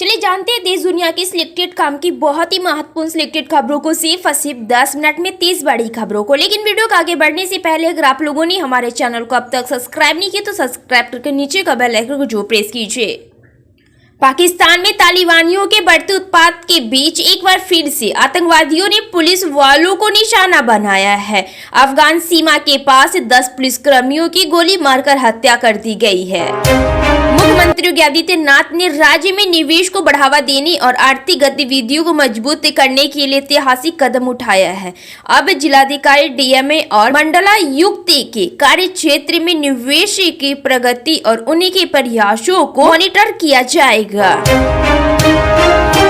चलिए जानते हैं देश दुनिया की सिलेक्टेड काम की बहुत ही महत्वपूर्ण सिलेक्टेड खबरों को सिर्फ और सिर्फ 10 मिनट में 30 बड़ी खबरों को। लेकिन वीडियो को आगे बढ़ने से पहले अगर आप लोगों ने हमारे चैनल को अब तक सब्सक्राइब नहीं किया तो सब्सक्राइब करके नीचे का बेल आइकन को जरूर प्रेस कीजिए। पाकिस्तान में तालिबानियों के बढ़ते उत्पात के बीच एक बार फिर से आतंकवादियों ने पुलिस वालों को निशाना बनाया है। अफगान सीमा के पास 10 पुलिसकर्मियों की गोली मारकर हत्या कर दी गई है। मुख्यमंत्री योगी आदित्यनाथ ने राज्य में निवेश को बढ़ावा देने और आर्थिक गतिविधियों को मजबूत करने के लिए ऐतिहासिक कदम उठाया है। अब जिलाधिकारी, डीएमए और मंडलायुक्त के कार्य क्षेत्र में निवेश की प्रगति और उनके प्रयासों को मॉनिटर किया जाएगा।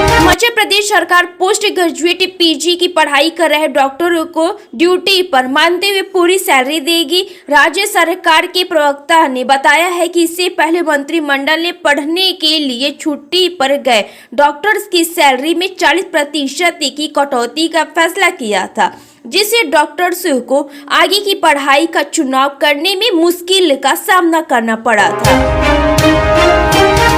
हिमाचल प्रदेश सरकार पोस्ट ग्रेजुएट पीजी की पढ़ाई कर रहे डॉक्टरों को ड्यूटी पर मानते हुए पूरी सैलरी देगी। राज्य सरकार के प्रवक्ता ने बताया है कि इससे पहले मंत्रिमंडल ने पढ़ने के लिए छुट्टी पर गए डॉक्टर्स की सैलरी में 40% की कटौती का फैसला किया था, जिससे डॉक्टर्स को आगे की पढ़ाई का चुनाव करने में मुश्किल का सामना करना पड़ा था।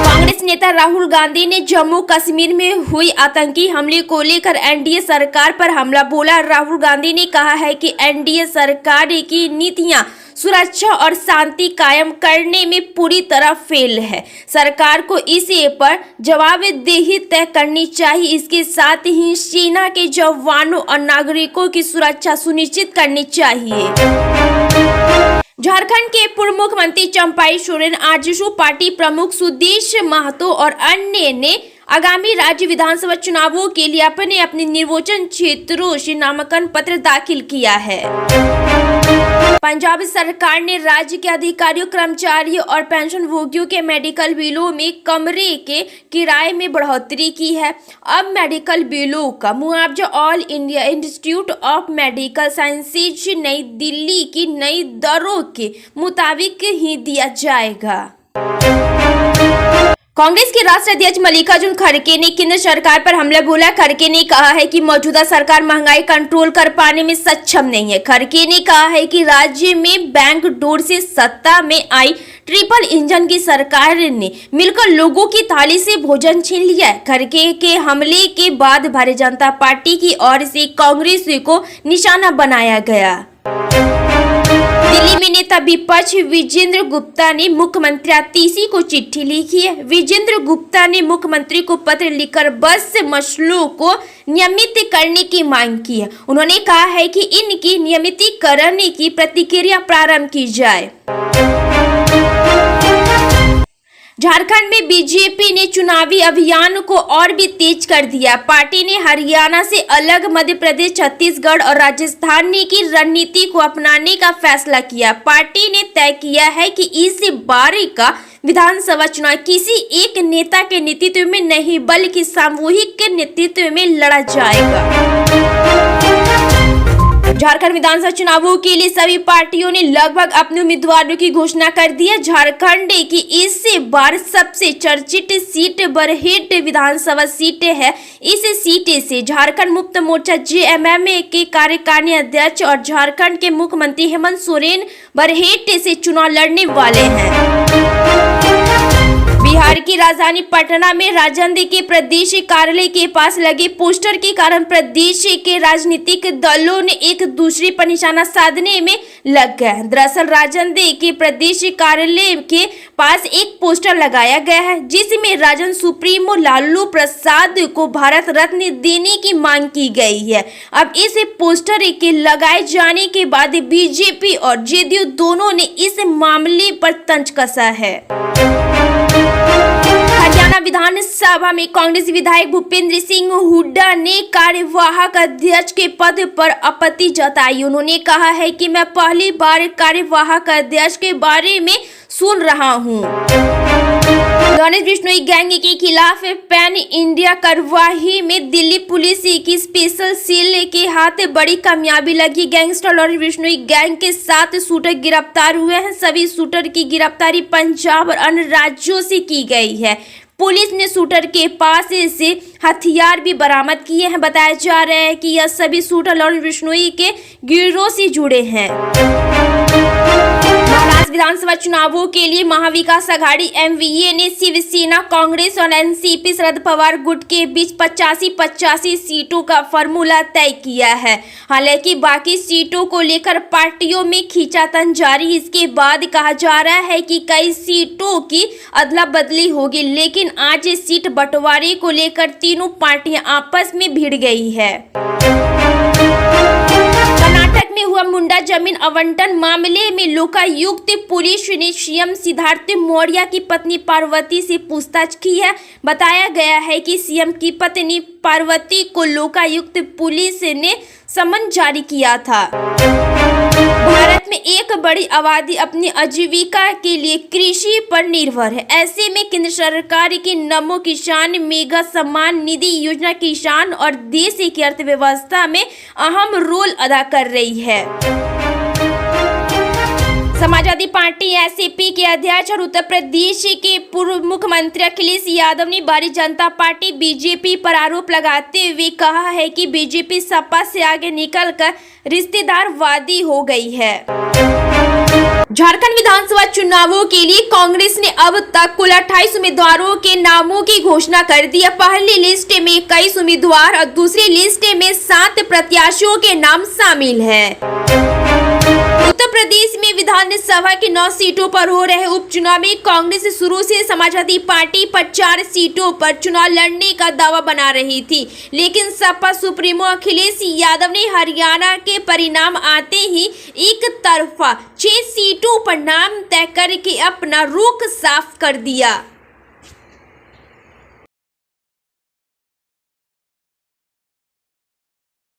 कांग्रेस नेता राहुल गांधी ने जम्मू कश्मीर में हुई आतंकी हमले को लेकर एनडीए सरकार पर हमला बोला। राहुल गांधी ने कहा है कि एनडीए सरकार की नीतियां सुरक्षा और शांति कायम करने में पूरी तरह फेल है। सरकार को इस पर जवाबदेही तय करनी चाहिए। इसके साथ ही सेना के जवानों और नागरिकों की सुरक्षा सुनिश्चित करनी चाहिए। झारखंड के पूर्व मुख्यमंत्री चंपाई सोरेन, आरजेडी पार्टी प्रमुख सुदेश महतो और अन्य ने आगामी राज्य विधानसभा चुनावों के लिए अपने अपने निर्वाचन क्षेत्रों से नामांकन पत्र दाखिल किया है। पंजाब सरकार ने राज्य के अधिकारियों, कर्मचारियों और पेंशनभोगियों के मेडिकल बिलों में कमरे के किराए में बढ़ोतरी की है। अब मेडिकल बिलों का मुआवजा all India institute of medical sciences नई दिल्ली की नई दरों के मुताबिक ही दिया जाएगा। कांग्रेस के राष्ट्रीय अध्यक्ष मल्लिकार्जुन खड़गे ने केंद्र सरकार पर हमला बोला। खड़गे ने कहा है कि मौजूदा सरकार महंगाई कंट्रोल कर पाने में सक्षम नहीं है। खड़गे ने कहा है कि राज्य में बैंक डोर से सत्ता में आई ट्रिपल इंजन की सरकार ने मिलकर लोगों की थाली से भोजन छीन लिया है। खड़गे के हमले के बाद भारतीय जनता पार्टी की ओर से कांग्रेस को निशाना बनाया गया। दिल्ली में नेता विपक्ष विजेंद्र गुप्ता ने मुख्यमंत्री आतिशी को चिट्ठी लिखी है। विजेंद्र गुप्ता ने मुख्यमंत्री को पत्र लिखकर बस मसलों को नियमित करने की मांग की है। उन्होंने कहा है कि इनकी नियमितीकरण की प्रक्रिया प्रारंभ की जाए। झारखंड में बीजेपी ने चुनावी अभियान को और भी तेज कर दिया। पार्टी ने हरियाणा से अलग मध्य प्रदेश, छत्तीसगढ़ और राजस्थान की रणनीति को अपनाने का फैसला किया। पार्टी ने तय किया है कि इस बार का विधानसभा चुनाव किसी एक नेता के नेतृत्व में नहीं बल्कि सामूहिक नेतृत्व में लड़ा जाएगा। झारखंड विधानसभा चुनावों के लिए सभी पार्टियों ने लगभग अपने उम्मीदवारों की घोषणा कर दी है। झारखंड की इस बार सबसे चर्चित सीट बरहेट विधानसभा सीट है। इस सीट से झारखंड मुक्त मोर्चा जेएमएम के कार्यकारिणी अध्यक्ष और झारखंड के मुख्यमंत्री हेमंत सोरेन बरहेट से चुनाव लड़ने वाले हैं। बिहार की राजधानी पटना में राजद के प्रदेश कार्यालय के पास लगे पोस्टर के कारण प्रदेश के राजनीतिक दलों ने एक दूसरे पर निशाना साधने में लग गए। दरअसल राजद के प्रदेश कार्यालय के पास एक पोस्टर लगाया गया है, जिसमें राजद सुप्रीमो लालू प्रसाद को भारत रत्न देने की मांग की गई है। अब इस पोस्टर के लगाए जाने के बाद बीजेपी और जेडीयू दोनों ने इस मामले पर तंज कसा है। हरियाणा विधानसभा में कांग्रेस विधायक भूपेंद्र सिंह हुड्डा ने कार्यवाहक अध्यक्ष के पद पर आपत्ति जताई। उन्होंने कहा है कि मैं पहली बार कार्यवाहक अध्यक्ष के बारे में सुन रहा हूं। गणेश बिश्नोई गैंग के खिलाफ पैन इंडिया कार्रवाई में दिल्ली पुलिस की स्पेशल सेल के हाथ बड़ी कामयाबी लगी। गैंगस्टर गणेश बिश्नोई गैंग के 7 शूटर गिरफ्तार हुए हैं। सभी शूटर की गिरफ्तारी पंजाब और अन्य राज्यों से की गई है। पुलिस ने शूटर के पास से हथियार भी बरामद किए हैं। बताया जा रहा है कि यह सभी शूटर गणेश बिश्नोई के गिरोह से जुड़े हैं। 20 विधानसभा चुनावों के लिए महाविकास आघाड़ी एमवीए ने शिवसेना, कांग्रेस और एनसीपी शरद पवार गुट के बीच 85-85 सीटों का फॉर्मूला तय किया है। हालांकि बाकी सीटों को लेकर पार्टियों में खींचातान जारी। इसके बाद कहा जा रहा है कि कई सीटों की अदला बदली होगी, लेकिन आज इस सीट बंटवारे को लेकर तीनों पार्टियां आपस में भिड़ गई है। कर्नाटक में हुआ मुंडा जमीन आवंटन मामले में लोकायुक्त पुलिस ने सीएम सिद्धार्थ मौर्य की पत्नी पार्वती से पूछताछ की है। बताया गया है कि सीएम की पत्नी पार्वती को लोकायुक्त पुलिस ने समन जारी किया था। भारत में एक बड़ी आबादी अपनी आजीविका के लिए कृषि पर निर्भर है। ऐसे में केंद्र सरकार की नमो किसान मेगा सम्मान निधि योजना किसान और देश की अर्थव्यवस्था में अहम रोल अदा कर रही है। समाजवादी पार्टी एसपी के अध्यक्ष और उत्तर प्रदेश के पूर्व मुख्यमंत्री अखिलेश यादव ने भारतीय जनता पार्टी बीजेपी पर आरोप लगाते हुए कहा है कि बीजेपी सपा से आगे निकलकर रिश्तेदारवादी हो गई है। झारखंड विधानसभा चुनावों के लिए कांग्रेस ने अब तक कुल 28 उम्मीदवारों के नामों की घोषणा कर दी है। पहली लिस्ट में 21 उम्मीदवार और दूसरी लिस्ट में 7 प्रत्याशियों के नाम शामिल हैं। उत्तर प्रदेश में विधानसभा की 9 सीटों पर हो रहे उपचुनाव में कांग्रेस शुरू से समाजवादी पार्टी पर 4 सीटों पर चुनाव लड़ने का दावा बना रही थी, लेकिन सपा सुप्रीमो अखिलेश यादव ने हरियाणा के परिणाम आते ही एक तरफा 6 सीटों पर नाम तय करके अपना रुख साफ कर दिया।